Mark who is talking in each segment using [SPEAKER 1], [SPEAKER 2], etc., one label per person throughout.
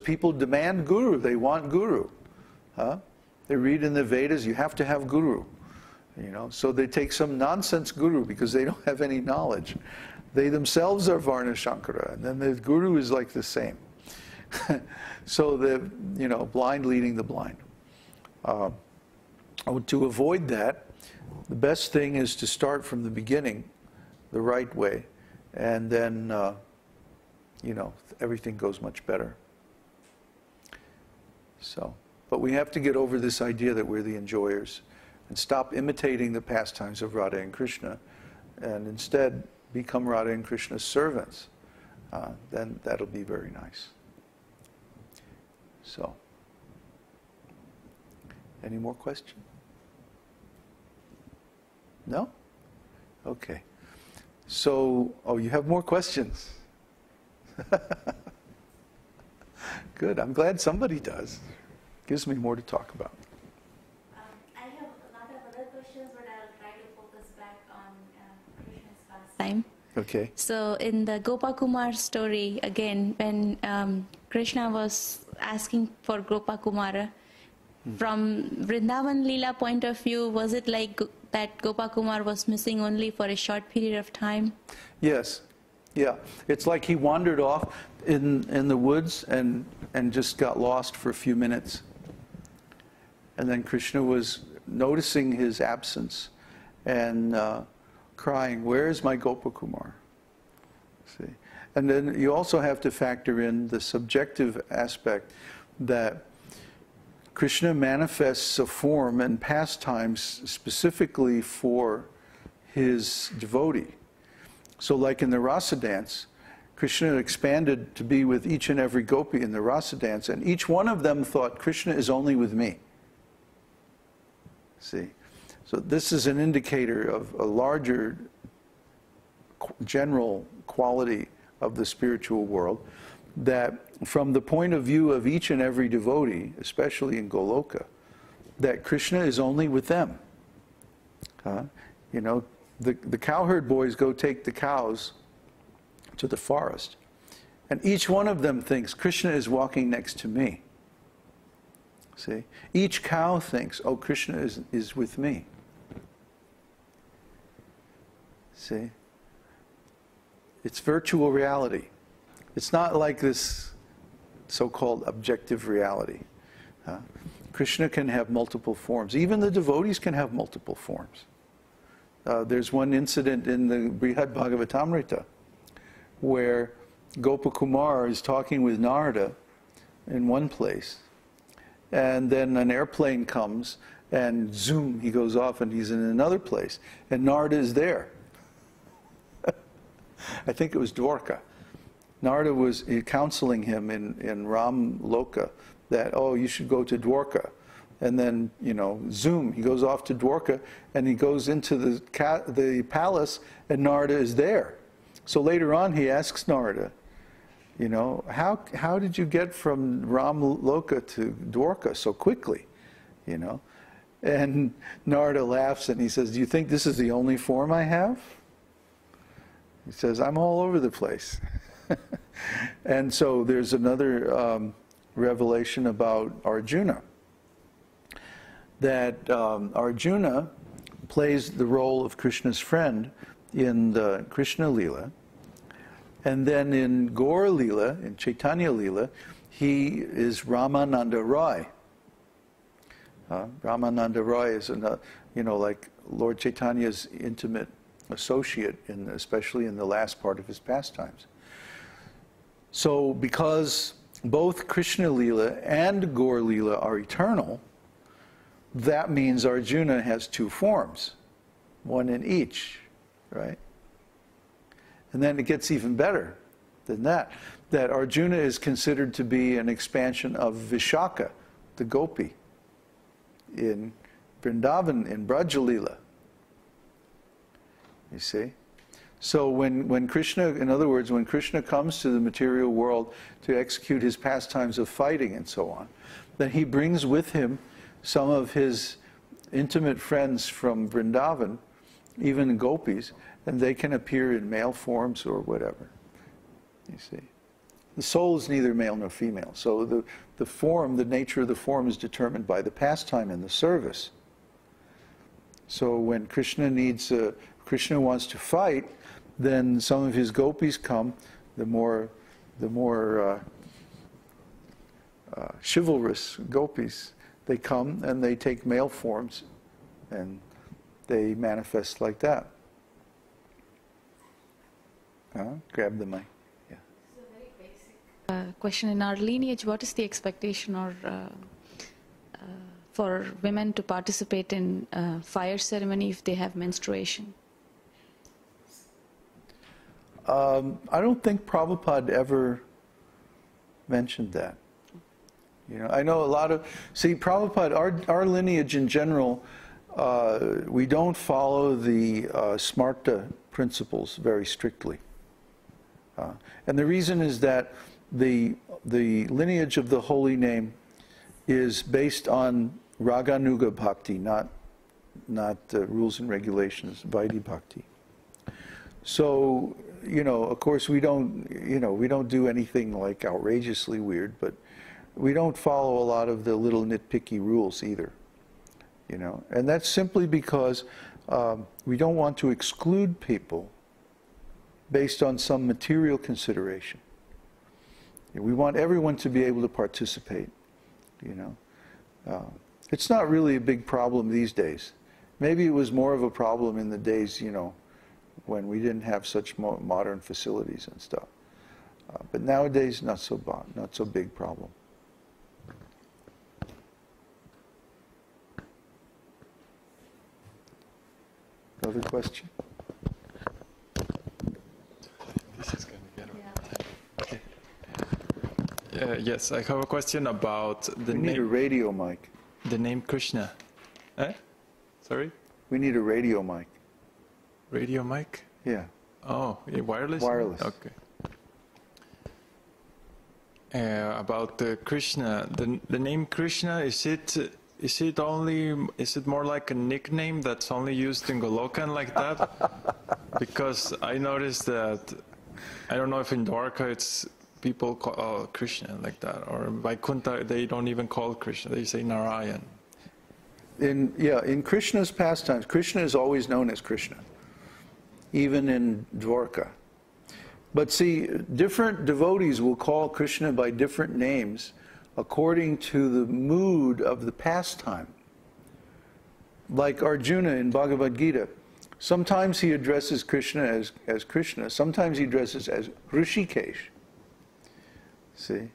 [SPEAKER 1] people demand guru. They want guru. Huh? They read in the Vedas, you have to have guru. You know, so they take some nonsense guru because they don't have any knowledge. They themselves are Varna Shankara, and then the guru is like the same. So the, you know, blind leading the blind. To avoid that, the best thing is to start from the beginning, the right way, and then, you know, everything goes much better. So, but we have to get over this idea that we're the enjoyers and stop imitating the pastimes of Radha and Krishna, and instead become Radha and Krishna's servants. Then that'll be very nice. So, any more questions? No? Okay. So, oh, you have more questions. Good. I'm glad somebody does. Gives me more to talk about.
[SPEAKER 2] I have a lot of other questions, but I'll try to focus back on Krishna's pastime.
[SPEAKER 1] Okay.
[SPEAKER 2] So in the Gopakumar story, again, when Krishna was asking for Gopakumara, from Vrindavan Leela point of view, was it like that Gopakumar was missing only for a short period of time?
[SPEAKER 1] Yes. Yeah. It's like he wandered off in the woods and just got lost for a few minutes. And then Krishna was noticing his absence and crying, "Where is my Gopakumar?" See? And then you also have to factor in the subjective aspect that Krishna manifests a form and pastimes specifically for his devotee. So like in the rasa dance, Krishna expanded to be with each and every gopi in the rasa dance, and each one of them thought, Krishna is only with me. See? So this is an indicator of a larger general quality of the spiritual world, that from the point of view of each and every devotee, especially in Goloka, that Krishna is only with them. You know, the cowherd boys go take the cows to the forest, and each one of them thinks, Krishna is walking next to me. See? Each cow thinks, oh, Krishna is with me. See? It's virtual reality. It's not like this so-called objective reality. Krishna can have multiple forms. Even the devotees can have multiple forms. There's one incident in the Bṛhad-Bhāgavatamṛta where Gopakumar is talking with Narada in one place, and then an airplane comes and zoom, he goes off and he's in another place, and Narada is there. I think it was Dwarka. Narada was counseling him in Ram Loka that, oh, you should go to Dwarka. And then, you know, zoom, he goes off to Dwarka, and he goes into the palace, and Narada is there. So later on, he asks Narada, you know, how did you get from Ram Loka to Dwarka so quickly, you know? And Narada laughs, and he says, do you think this is the only form I have? He says, I'm all over the place. And so there's another revelation about Arjuna, that Arjuna plays the role of Krishna's friend in the Krishna Leela, and then in Gaura Leela, in Chaitanya Leela, he is Ramananda Roy. Ramananda Roy is, you know, like Lord Chaitanya's intimate associate, especially in the last part of his pastimes. So because both Krishna Leela and Gaura Leela are eternal, that means Arjuna has two forms, one in each, right? And then it gets even better than that, that Arjuna is considered to be an expansion of Vishaka, the gopi, in Vrindavan, in Braja-leela. You see? So when Krishna, in other words, when Krishna comes to the material world to execute his pastimes of fighting and so on, then he brings with him some of his intimate friends from Vrindavan, even gopis, and they can appear in male forms or whatever, you see. The soul is neither male nor female. So the form, the nature of the form is determined by the pastime and the service. So when Krishna wants to fight, then some of his gopis come, the more chivalrous gopis, they come and they take male forms and they manifest like that. Grab the mic. Yeah.
[SPEAKER 3] This is a very basic question. In our lineage, what is the expectation or for women to participate in fire ceremony if they have menstruation?
[SPEAKER 1] I don't think Prabhupada ever mentioned that. You know, I know a lot of, see, Prabhupada, our lineage in general, we don't follow the smarta principles very strictly. And the reason is that the lineage of the holy name is based on raganuga bhakti, not rules and regulations, vaidhi bhakti. So, you know, of course we don't do anything like outrageously weird, but we don't follow a lot of the little nitpicky rules either, you know. And that's simply because we don't want to exclude people based on some material consideration. We want everyone to be able to participate, you know. It's not really a big problem these days. Maybe it was more of a problem in the days, you know, when we didn't have such modern facilities and stuff. But nowadays, not so big problem. Another question?
[SPEAKER 4] This is going to get okay. Yes, I have a question about the
[SPEAKER 1] We need a
[SPEAKER 4] name.
[SPEAKER 1] radio mic.
[SPEAKER 4] The name Krishna. Sorry?
[SPEAKER 1] We need a radio mic.
[SPEAKER 4] Radio mic?
[SPEAKER 1] Yeah.
[SPEAKER 4] Oh, wireless?
[SPEAKER 1] Wireless.
[SPEAKER 4] Okay. About Krishna, the name Krishna, is it more like a nickname that's only used in Golokan like that? Because I noticed that, I don't know if in Dwarka it's people call Krishna like that, or in Vaikuntha they don't even call Krishna, they say Narayan.
[SPEAKER 1] In Krishna's pastimes, Krishna is always known as Krishna, even in Dwarka. But see, different devotees will call Krishna by different names according to the mood of the pastime. Like Arjuna in Bhagavad-gītā, sometimes he addresses Krishna as Krishna, sometimes he addresses as Rishikesh. See?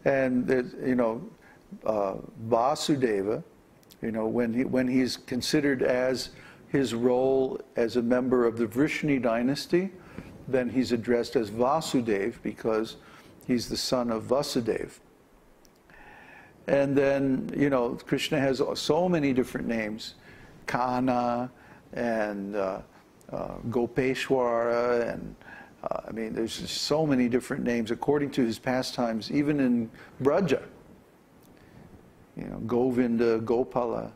[SPEAKER 1] And you know, Vasudeva, you know, when he's considered as his role as a member of the Vrishni dynasty, then he's addressed as Vasudeva because he's the son of Vasudeva. And then, you know, Krishna has so many different names, Kana and Gopeshwara, and I mean, there's just so many different names according to his pastimes, even in Braja. You know, Govinda, Gopala.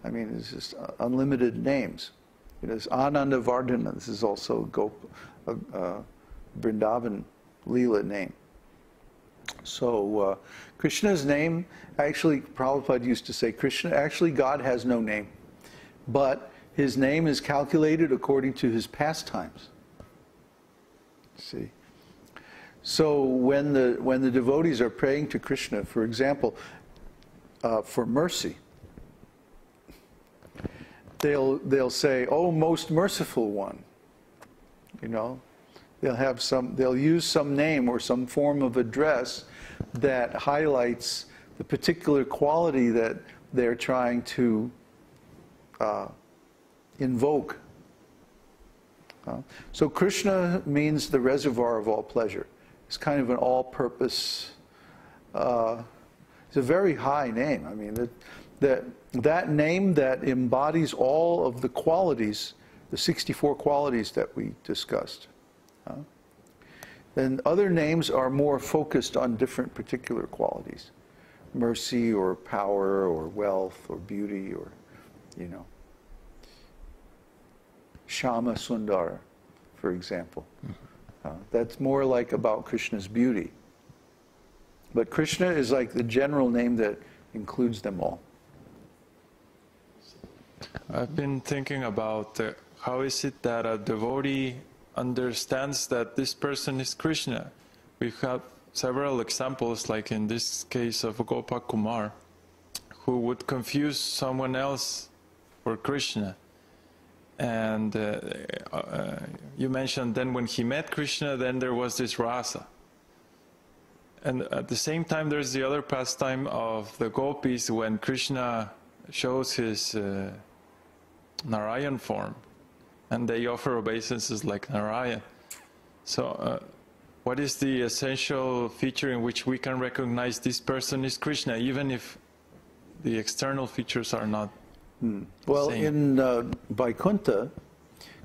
[SPEAKER 1] I mean, it's just unlimited names. You know, there's Ananda Vardhana. This is also Vrindavan Leela name. So Krishna's name, actually, Prabhupada used to say, Krishna, actually God has no name, but his name is calculated according to his pastimes. See? So when the devotees are praying to Krishna, for example, for mercy, they'll say, "Oh, most merciful one." You know, they'll use some name or some form of address that highlights the particular quality that they're trying to invoke. So Krishna means the reservoir of all pleasure. It's kind of an all-purpose. It's a very high name. I mean, that name that embodies all of the qualities, the 64 qualities that we discussed. And other names are more focused on different particular qualities. Mercy or power or wealth or beauty or, you know. Shama Sundara, for example. That's more like about Krishna's beauty. But Krishna is like the general name that includes them all.
[SPEAKER 4] I've been thinking about how is it that a devotee understands that this person is Krishna. We have several examples, like in this case of Gopakumar, who would confuse someone else for Krishna. And you mentioned then when he met Krishna, then there was this rasa. And at the same time, there's the other pastime of the gopis when Krishna shows his Narayan form, and they offer obeisances like Narayan. So what is the essential feature in which we can recognize this person is Krishna, even if the external features are not
[SPEAKER 1] Well,
[SPEAKER 4] same?
[SPEAKER 1] in Vaikuntha,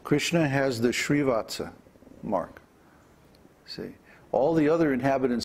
[SPEAKER 1] Krishna has the Srivatsa mark. See, all the other inhabitants